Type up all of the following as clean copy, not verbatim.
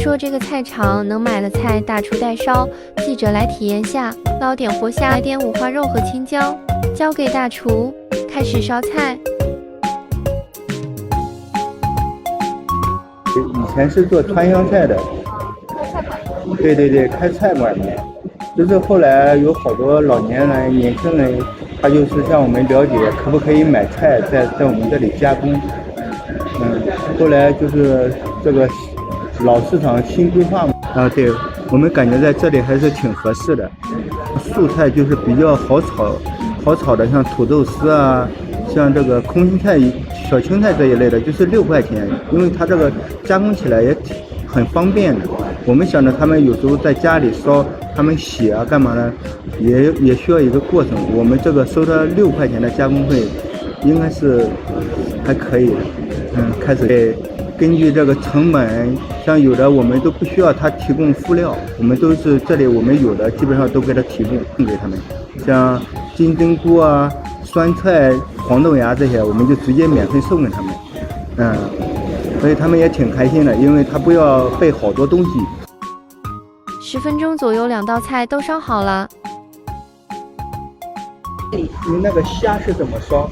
说这个菜场能买了菜大厨代烧，记者来体验下，捞点活虾，来点五花肉和青椒，交给大厨，开始烧菜。以前是做川湘菜的，对，开菜馆的。就是后来有好多老年人、年轻人，他就是向我们了解可不可以买菜在我们这里加工。后来就是这个老市场新规划嘛，对，我们感觉在这里还是挺合适的。素菜就是比较好炒的，像土豆丝啊，像这个空心菜、小青菜这一类的，就是6块钱，因为它这个加工起来也很方便的。我们想着他们有时候在家里烧，他们洗啊干嘛呢，也需要一个过程。我们这个收他6块钱的加工费，应该是还可以的。开始根据这个成本，像有的我们都不需要他提供辅料，我们都是这里我们有的基本上都给他提供给他们，像金针菇啊、酸菜、黄豆芽这些，我们就直接免费送给他们。所以他们也挺开心的，因为他不要备好多东西。10分钟左右，2道菜都烧好了。你那个虾是怎么烧？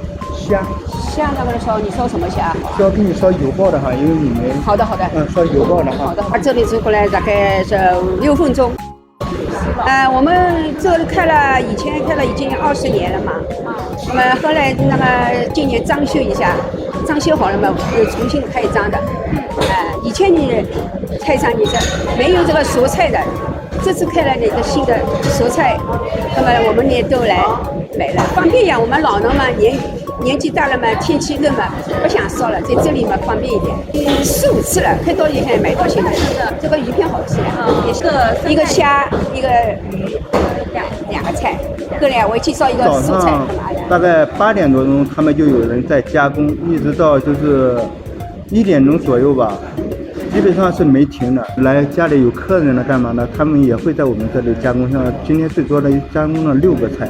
虾那个烧，你烧什么虾？给你烧油爆的哈，因为你们好的。烧油爆的哈。好的，这里走过来大概是6分钟。我们这里以前开了已经20年了嘛。那么后来那么今年装修一下，装修好了嘛，又重新开张的。以前你菜场你是没有这个蔬菜的，这次开了那个新的蔬菜，那么我们也都来买了，方便呀。我们老人嘛，年纪大了嘛，天气热嘛，不想烧了，在这里嘛方便一点。4、5次了，开到以前买到现在。这个鱼片好吃的，也是一个虾，一个鱼，两个菜，各2位介绍一个蔬菜。大概8点多钟，他们就有人在加工，一直到就是1点钟左右吧，基本上是没停的。来家里有客人了干嘛呢？他们也会在我们这里加工，像今天最多的加工了6个菜。